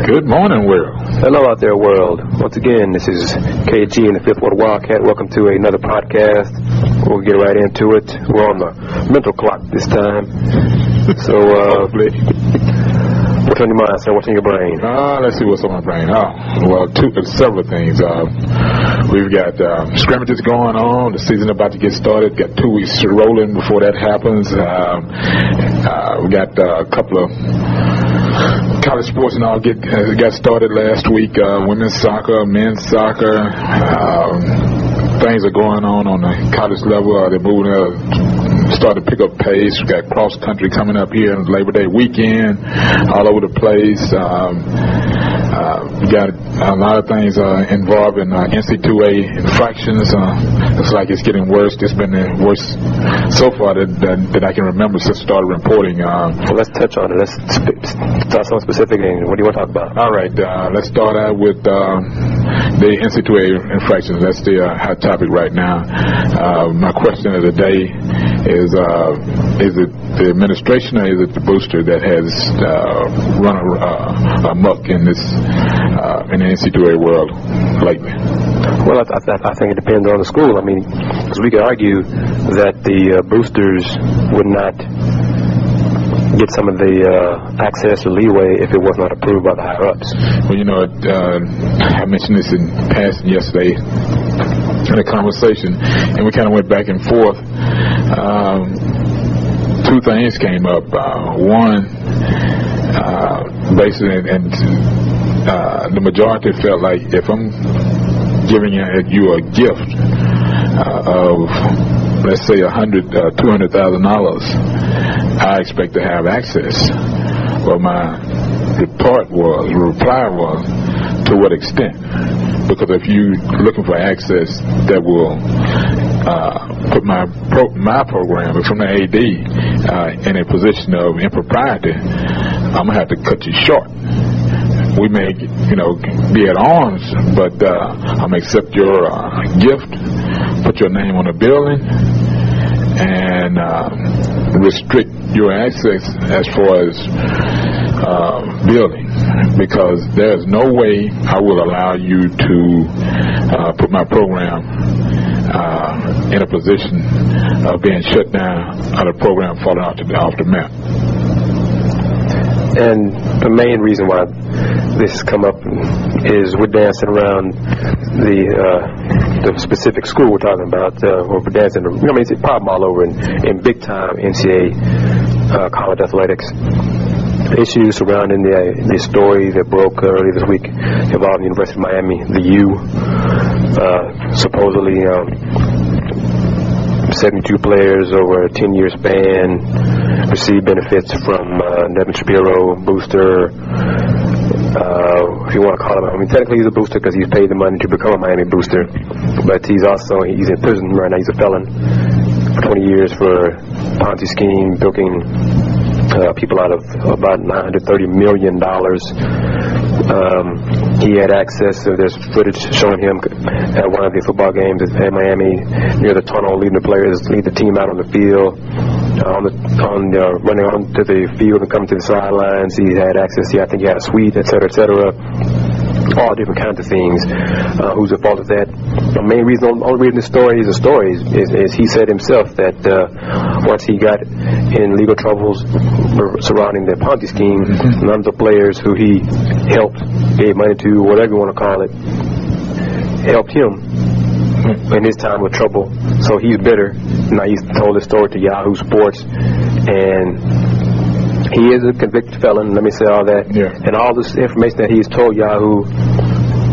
Good morning, world. Hello out there, world. Once again, this is KG in the 5th Ward Wildcat. Welcome to another podcast. We'll get right into it. We're on the mental clock this time. So, what's on your mind, sir? What's in your brain? Let's see what's on my brain. Well, several things. We've got scrimmages going on. The season about to get started. Got 2 weeks rolling before that happens. We got a couple of college sports and all got started last week. Women's soccer, men's soccer. Things are going on the college level. They're moving starting to pick up pace. We got cross country coming up here on Labor Day weekend, all over the place. We got a lot of things involved in NCAA infractions. It's like it's getting worse. It's been the worst so far that I can remember since I started reporting. Well, let's touch on it. Let's start some specific things. What do you want to talk about? All right. Let's start out with the NCAA infractions. That's the hot topic right now. My question of the day is it the administration or is it the booster that has run amok in this in the NCAA world lately? Well, I think it depends on the school. I mean, because we could argue that the boosters would not get some of the access or leeway if it was not approved by the higher-ups. Well, you know, I mentioned this in passing yesterday in a conversation, and we kind of went back and forth. 2 things came up. One, basically, and the majority felt like if I'm giving you a gift of, let's say, $200,000, I expect to have access. Well, my reply was, to what extent? Because if you're looking for access that will put my program from the AD in a position of impropriety, I'm gonna have to cut you short. We may, be at arms, but I'm gonna accept your gift, put your name on the building, and restrict your access as far as building, because there's no way I will allow you to put my program in a position of being shut down, or the program falling off the map. And the main reason why this has come up is we're dancing around the specific school we're talking about. We're dancing, it's a problem all over in big-time NCAA college athletics. Issues surrounding the story that broke earlier this week involving the University of Miami, the U. Supposedly 72 players over a 10-year span received benefits from Nevin Shapiro, booster. If you want to call him, technically he's a booster because he's paid the money to become a Miami booster, but he's in prison right now. He's a felon for 20 years for Ponzi scheme, bilking people out of about $930 million. He had access. There's footage showing him at one of the football games at Miami near the tunnel, leading the team out on the field, running onto the field and coming to the sidelines. He had access. I think he had a suite, et cetera, et cetera. All different kinds of things. Who's at fault of that? The only reason the story is a story is he said himself that once he got in legal troubles surrounding the Ponzi scheme, none of the players who he helped, gave money to, whatever you want to call it, helped him in his time of trouble. So he's bitter. Now he's told his story to Yahoo Sports, and he is a convicted felon, let me say all that. Yeah. And all this information that he's told Yahoo,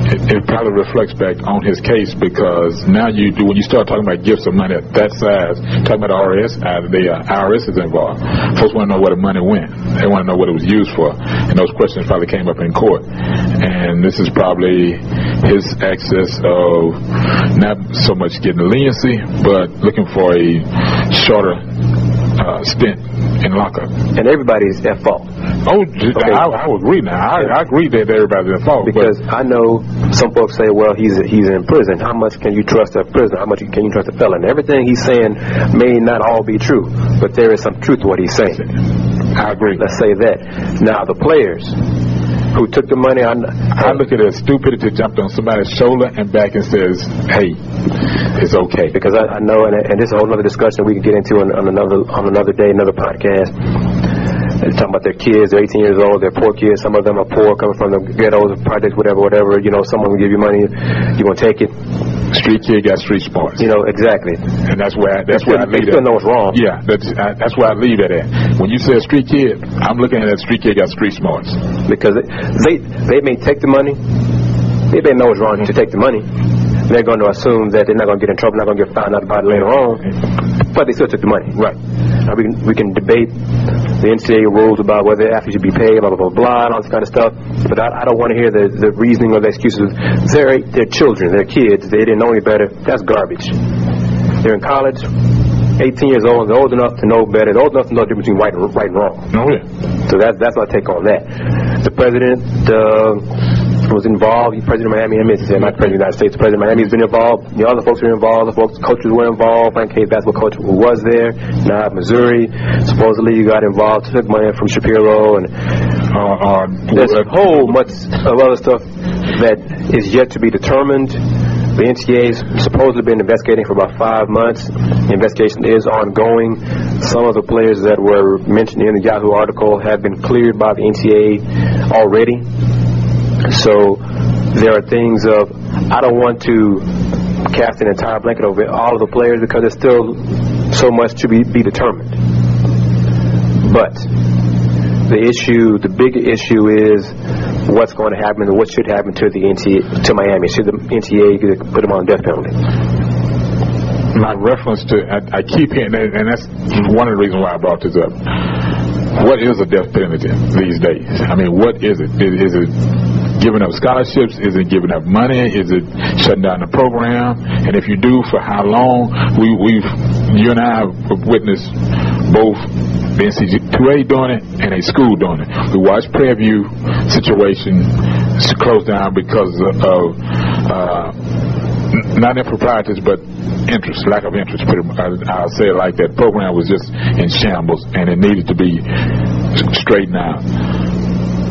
it probably reflects back on his case, because now when you start talking about gifts of money at that size, talking about the IRS is involved. Folks want to know where the money went. They want to know what it was used for. And those questions probably came up in court. And this is probably his access of not so much getting leniency, but looking for a shorter stint in lockup. And everybody's at fault. Oh, okay. I would agree now. I agree that everybody's at fault. Because I know some folks say, well, he's in prison. How much can you trust a prisoner? How much can you trust a felon? Everything he's saying may not all be true, but there is some truth to what he's saying. I agree. Let's say that. Now, the players, who took the money. I look at it as stupidity jumped on somebody's shoulder and back and says, hey, it's okay. Because I know, and this is a whole other discussion we can get into on another day, another podcast. They're talking about their kids. They're 18 years old. They're poor kids. Some of them are poor, coming from the ghettos, projects, whatever. You know, someone will give you money. You gonna take it? Street kid got street smarts. You know, exactly. And that's where I leave it. They still know what's wrong. Yeah, that's where I leave it at. When you say a street kid, I'm looking at that street kid got street smarts. Because they may take the money. They may know what's wrong to take the money. They're going to assume that they're not going to get in trouble, not going to get found out about it later on. But they still took the money. Right. Now we can debate the NCAA rules about whether athletes should be paid, blah, blah, blah, blah, and all this kind of stuff. But I don't want to hear the reasoning or the excuses. They're children. They're kids. They didn't know any better. That's garbage. They're in college, 18 years old. They're old enough to know better. They're old enough to know the difference between right and wrong. Oh, yeah. So that's my take on that. The president was involved. The president of Miami, not the president of the United States. The president of Miami has been involved. The other folks were involved. The coaches were involved. Frank K. basketball coach who was there. Now Missouri supposedly got involved. Took money from Shapiro, and there's a whole much of other stuff that is yet to be determined. The NCAA's supposedly been investigating for about 5 months. The investigation is ongoing. Some of the players that were mentioned in the Yahoo article have been cleared by the NCAA already. So there are things of, I don't want to cast an entire blanket over all of the players because there's still so much to be determined. But the bigger issue is what's going to happen and what should happen to the NCAA, to Miami. Should the NCAA put them on death penalty? My reference to, I keep hearing, and that's one of the reasons why I brought this up. What is a death penalty these days? I mean, what is it? Is it giving up scholarships? Is it giving up money? Is it shutting down the program? And if you do, for how long? You and I have witnessed both the NCAA doing it and a school doing it. We watched Prairie View situation close down because of not improprieties, but interest, lack of interest. I'll say it like that. Program was just in shambles, and it needed to be straightened out.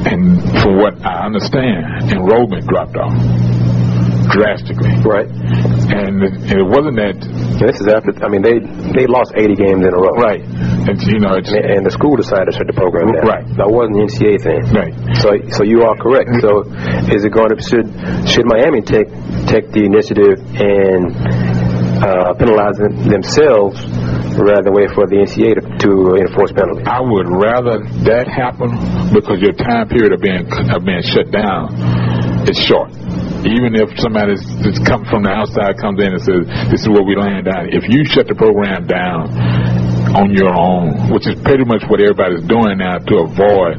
And from what I understand, enrollment dropped off drastically. Right. And it wasn't that. This is after. I mean, they lost 80 games in a row. Right. And and the school decided to shut the program down. Right. That wasn't the NCAA thing. Right. So you are correct. So is it going to should Miami take the initiative and penalize themselves rather than wait for the NCAA to enforce penalties? I would rather that happen because your time period of being shut down is short. Even if somebody that's come from the outside comes in and says, this is what we land down. If you shut the program down on your own, which is pretty much what everybody's doing now to avoid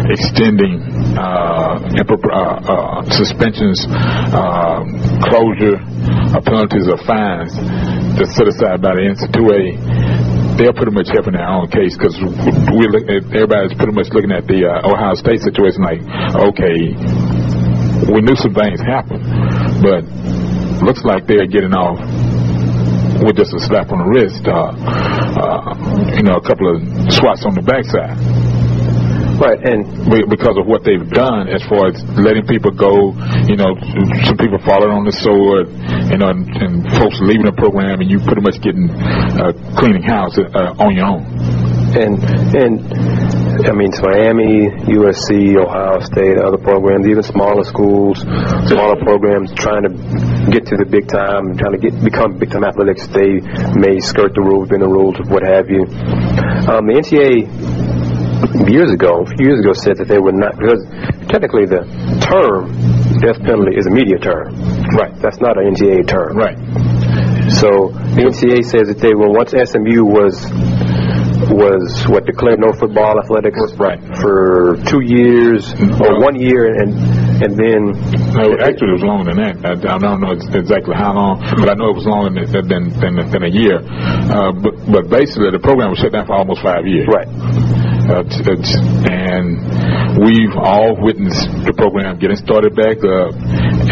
extending suspensions, closure, penalties, or fines that's set aside by the NCAA, they're pretty much helping their own case because everybody's pretty much looking at the Ohio State situation like, okay, we knew some things happened, but looks like they're getting off with just a slap on the wrist, a couple of swats on the backside. Right, and because of what they've done as far as letting people go, some people falling on the sword, and folks leaving the program, and you pretty much getting cleaning house on your own. And I mean, Miami, USC, Ohio State, other programs, even smaller schools, smaller programs trying to get to the big time, trying to become big time athletics, they may skirt the rules, bend the rules, what have you. The NCAA a few years ago said that they would not, because technically the term death penalty is a media term. Right. That's not an NCAA term. Right. So the NCAA says that they will, once SMU was declared no football athletics, right, for 2 years or 1 year, and then actually it was longer than that. I don't know exactly how long, but I know it was longer than a year. But basically the program was shut down for almost 5 years. Right. And we've all witnessed the program getting started back up,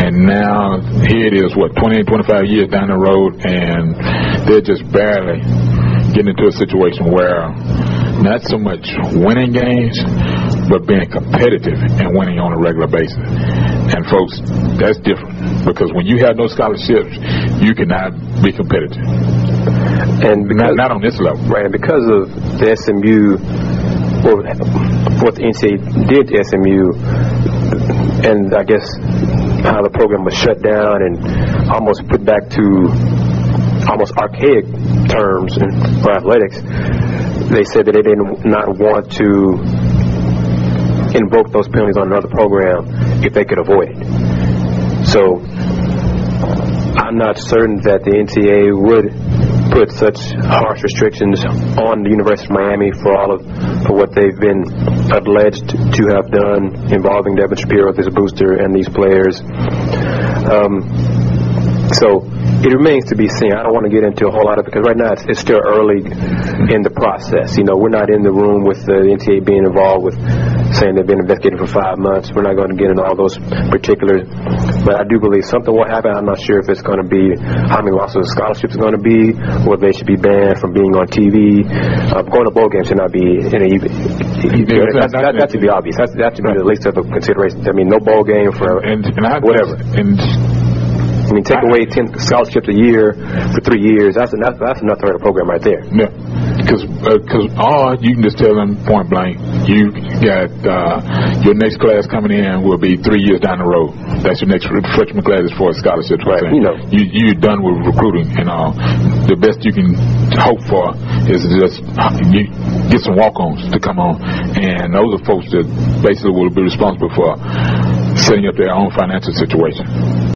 and now here it is, 28, 25 years down the road, and they're just barely getting into a situation where not so much winning games, but being competitive and winning on a regular basis. And folks, that's different, because when you have no scholarships, you cannot be competitive. And because, not on this level. Right, and because of the SMU, what the NCAA did to SMU, and I guess how the program was shut down and almost put back to almost archaic terms for athletics, they said that they did not want to invoke those penalties on another program if they could avoid it. So I'm not certain that the NCAA would put such harsh restrictions on the University of Miami for what they've been alleged to have done involving Devin Shapiro, this booster, and these players. So it remains to be seen. I don't want to get into a whole lot of it, because right now it's still early in the process. You know, we're not in the room with the NCAA being involved with saying they've been investigated for 5 months. We're not going to get into all those particulars. But I do believe something will happen. I'm not sure if it's going to be how many losses of scholarships are going to be, or they should be banned from being on TV. Going to bowl games should not be that should be obvious. That should be the least of the considerations. I mean, no bowl game for whatever. I mean, take away 10 scholarships a year for 3 years. That's enough to hurt a program right there. Yeah, because you can just tell them point blank, you got your next class coming in will be 3 years down the road. That's your next freshman class as far as scholarships. Right. You know, you're done with recruiting and all. The best you can hope for is just you get some walk-ons to come on, and those are folks that basically will be responsible for setting up their own financial situation.